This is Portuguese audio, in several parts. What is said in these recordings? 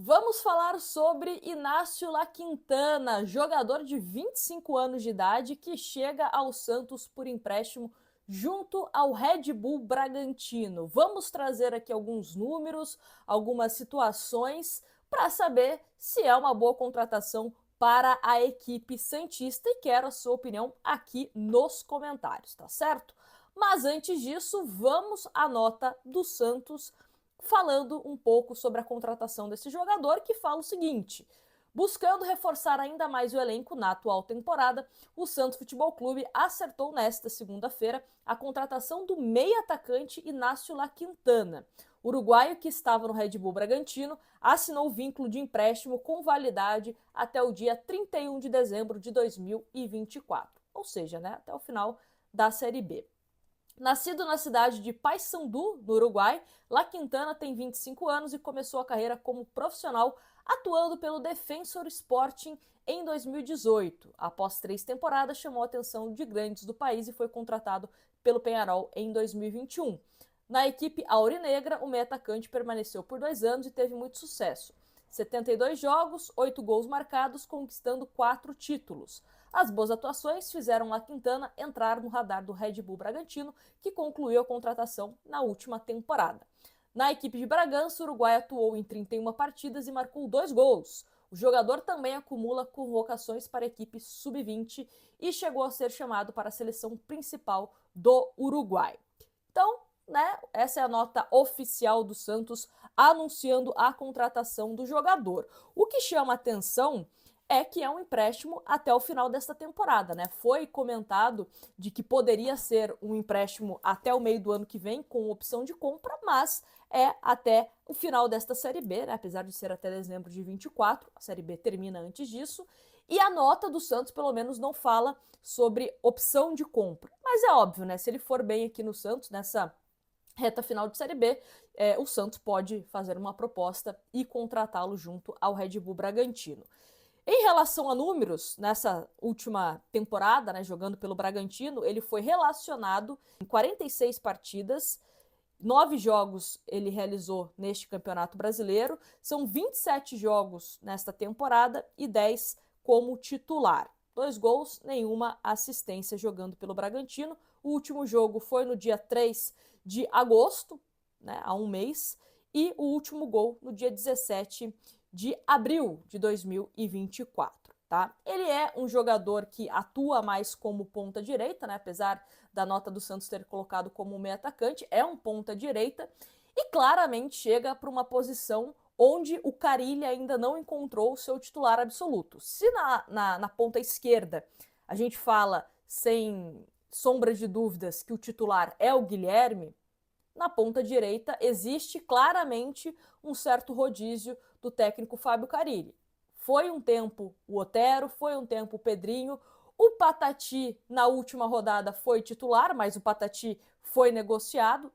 Vamos falar sobre Inácio La Quintana, jogador de 25 anos de idade que chega ao Santos por empréstimo junto ao Red Bull Bragantino. Vamos trazer aqui alguns números, algumas situações para saber se é uma boa contratação para a equipe santista e quero a sua opinião aqui nos comentários, tá certo? Mas antes disso, vamos à nota do Santos falando um pouco sobre a contratação desse jogador, que fala o seguinte: buscando reforçar ainda mais o elenco na atual temporada, o Santos Futebol Clube acertou nesta segunda-feira a contratação do meio-atacante Inácio La Quintana. O uruguaio, que estava no Red Bull Bragantino, assinou o vínculo de empréstimo com validade até o dia 31 de dezembro de 2024, ou seja, até o final da Série B. Nascido na cidade de Paysandú, no Uruguai, La Quintana tem 25 anos e começou a carreira como profissional atuando pelo Defensor Sporting em 2018. Após 3 temporadas, chamou a atenção de grandes do país e foi contratado pelo Peñarol em 2021. Na equipe aurinegra, o meio-atacante permaneceu por 2 anos e teve muito sucesso. 72 jogos, 8 gols marcados, conquistando 4 títulos. As boas atuações fizeram La Quintana entrar no radar do Red Bull Bragantino, que concluiu a contratação na última temporada. Na equipe de Bragança, o Uruguai atuou em 31 partidas e marcou 2 gols. O jogador também acumula convocações para a equipe sub-20 e chegou a ser chamado para a seleção principal do Uruguai. Então, essa é a nota oficial do Santos anunciando a contratação do jogador. O que chama atenção é que é um empréstimo até o final desta temporada, Foi comentado de que poderia ser um empréstimo até o meio do ano que vem, com opção de compra, mas é até o final desta Série B, Apesar de ser até dezembro de 24, a Série B termina antes disso, e a nota do Santos, pelo menos, não fala sobre opção de compra. Mas é óbvio, Se ele for bem aqui no Santos, nessa reta final de Série B, o Santos pode fazer uma proposta e contratá-lo junto ao Red Bull Bragantino. Em relação a números, nessa última temporada, jogando pelo Bragantino, ele foi relacionado em 46 partidas, 9 jogos ele realizou neste Campeonato Brasileiro, são 27 jogos nesta temporada e 10 como titular. 2 gols, nenhuma assistência jogando pelo Bragantino. O último jogo foi no dia 3 de agosto, há um mês, e o último gol no dia 17 de abril de 2024, tá? Ele é um jogador que atua mais como ponta direita, Apesar da nota do Santos ter colocado como meio atacante, é um ponta direita e claramente chega para uma posição onde o Carille ainda não encontrou o seu titular absoluto. Se na ponta esquerda a gente fala sem sombra de dúvidas que o titular é o Guilherme, na ponta direita existe claramente um certo rodízio do técnico Fábio Carille. Foi um tempo o Otero, foi um tempo o Pedrinho, o Patati na última rodada foi titular, mas o Patati foi negociado,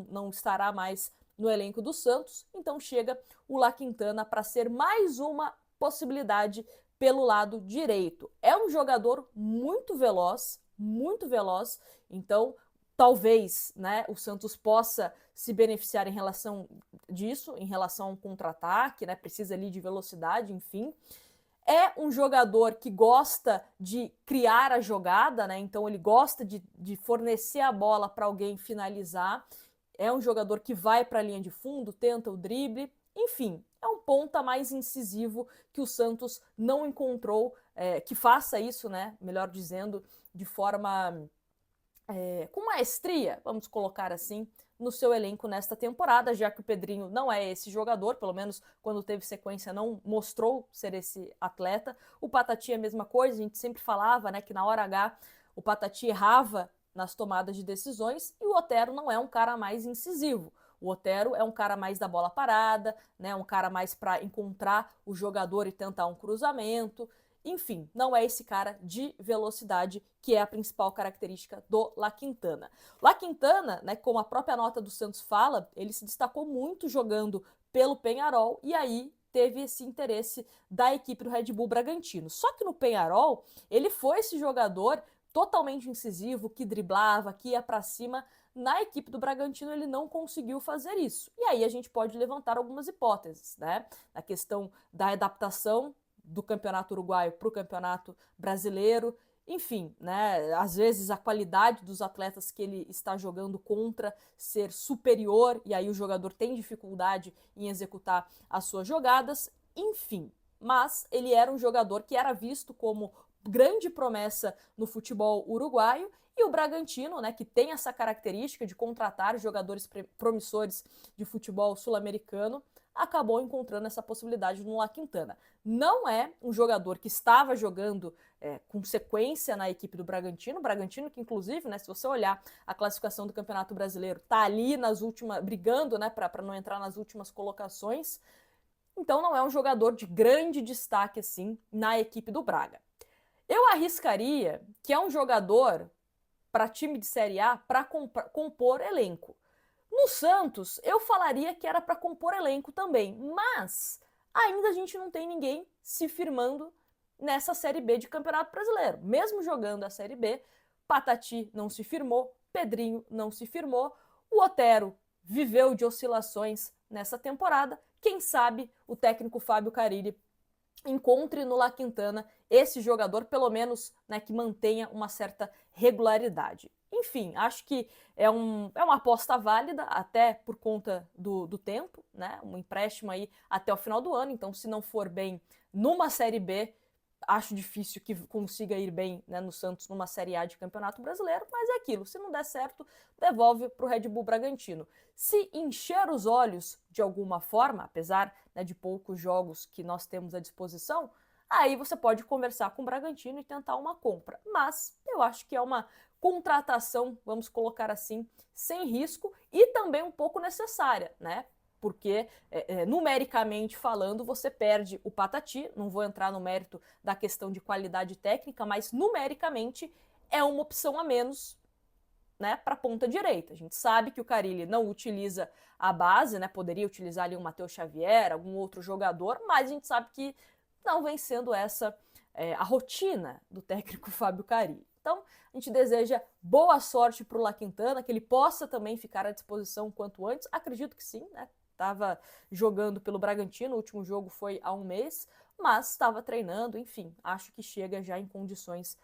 não estará mais no elenco do Santos, então chega o La Quintana para ser mais uma possibilidade pelo lado direito. É um jogador muito veloz, então talvez o Santos possa se beneficiar em relação disso, em relação ao contra-ataque, precisa ali de velocidade, enfim. É um jogador que gosta de criar a jogada, então ele gosta de fornecer a bola para alguém finalizar. É um jogador que vai para a linha de fundo, tenta o drible, enfim, é um ponta mais incisivo que o Santos não encontrou, que faça isso, melhor dizendo, de forma com maestria, vamos colocar assim, no seu elenco nesta temporada, já que o Pedrinho não é esse jogador, pelo menos quando teve sequência não mostrou ser esse atleta. O Patati é a mesma coisa, a gente sempre falava que na hora H o Patati errava nas tomadas de decisões e o Otero não é um cara mais incisivo. O Otero é um cara mais da bola parada, um cara mais para encontrar o jogador e tentar um cruzamento. Enfim, não é esse cara de velocidade que é a principal característica do La Quintana. La Quintana, como a própria nota do Santos fala, ele se destacou muito jogando pelo Peñarol e aí teve esse interesse da equipe do Red Bull Bragantino. Só que no Peñarol, ele foi esse jogador totalmente incisivo, que driblava, que ia para cima Na equipe do Bragantino ele não conseguiu fazer isso. E aí a gente pode levantar algumas hipóteses, né? Na questão da adaptação do campeonato uruguaio para o campeonato brasileiro, enfim, né? Às vezes a qualidade dos atletas que ele está jogando contra ser superior e aí o jogador tem dificuldade em executar as suas jogadas, enfim. Mas ele era um jogador que era visto como grande promessa no futebol uruguaio e o Bragantino, né, que tem essa característica de contratar jogadores promissores de futebol sul-americano, acabou encontrando essa possibilidade no La Quintana. Não é um jogador que estava jogando com sequência na equipe do Bragantino, que inclusive, né, se você olhar a classificação do Campeonato Brasileiro, tá ali nas últimas, brigando, né, para não entrar nas últimas colocações. Então não é um jogador de grande destaque assim na equipe do Braga. Eu arriscaria que é um jogador para time de Série A para compor elenco. No Santos, eu falaria que era para compor elenco também, mas ainda a gente não tem ninguém se firmando nessa Série B de Campeonato Brasileiro. Mesmo jogando a Série B, Patati não se firmou, Pedrinho não se firmou, o Otero viveu de oscilações nessa temporada. Quem sabe o técnico Fábio Carille encontre no La Quintana esse jogador, pelo menos, né, que mantenha uma certa regularidade. Enfim, acho que é uma aposta válida, até por conta do tempo, né? Um empréstimo aí até o final do ano, então se não for bem numa Série B, acho difícil que consiga ir bem, né, no Santos numa Série A de Campeonato Brasileiro, mas é aquilo, se não der certo, devolve para o Red Bull Bragantino. Se encher os olhos de alguma forma, apesar, né, de poucos jogos que nós temos à disposição, aí você pode conversar com o Bragantino e tentar uma compra. Mas eu acho que é uma contratação, vamos colocar assim, sem risco e também um pouco necessária, né? Porque numericamente falando, você perde o Patati. Não vou entrar no mérito da questão de qualidade técnica, mas numericamente é uma opção a menos, né, para a ponta direita. A gente sabe que o Carille não utiliza a base, né, poderia utilizar ali um Matheus Xavier, algum outro jogador, mas a gente sabe que não vem sendo essa a rotina do técnico Fábio Carille. Então, a gente deseja boa sorte para o La Quintana, que ele possa também ficar à disposição quanto antes. Acredito que sim, né? Estava jogando pelo Bragantino, o último jogo foi há um mês, mas estava treinando, enfim, acho que chega já em condições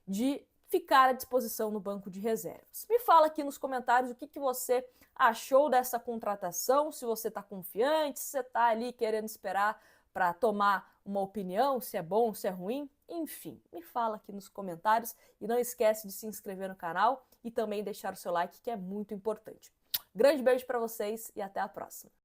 de ficar à disposição no banco de reservas. Me fala aqui nos comentários o que você achou dessa contratação, se você está confiante, se você está ali querendo esperar para tomar uma opinião, se é bom, se é ruim, enfim, me fala aqui nos comentários e não esquece de se inscrever no canal e também deixar o seu like, que é muito importante. Grande beijo para vocês e até a próxima.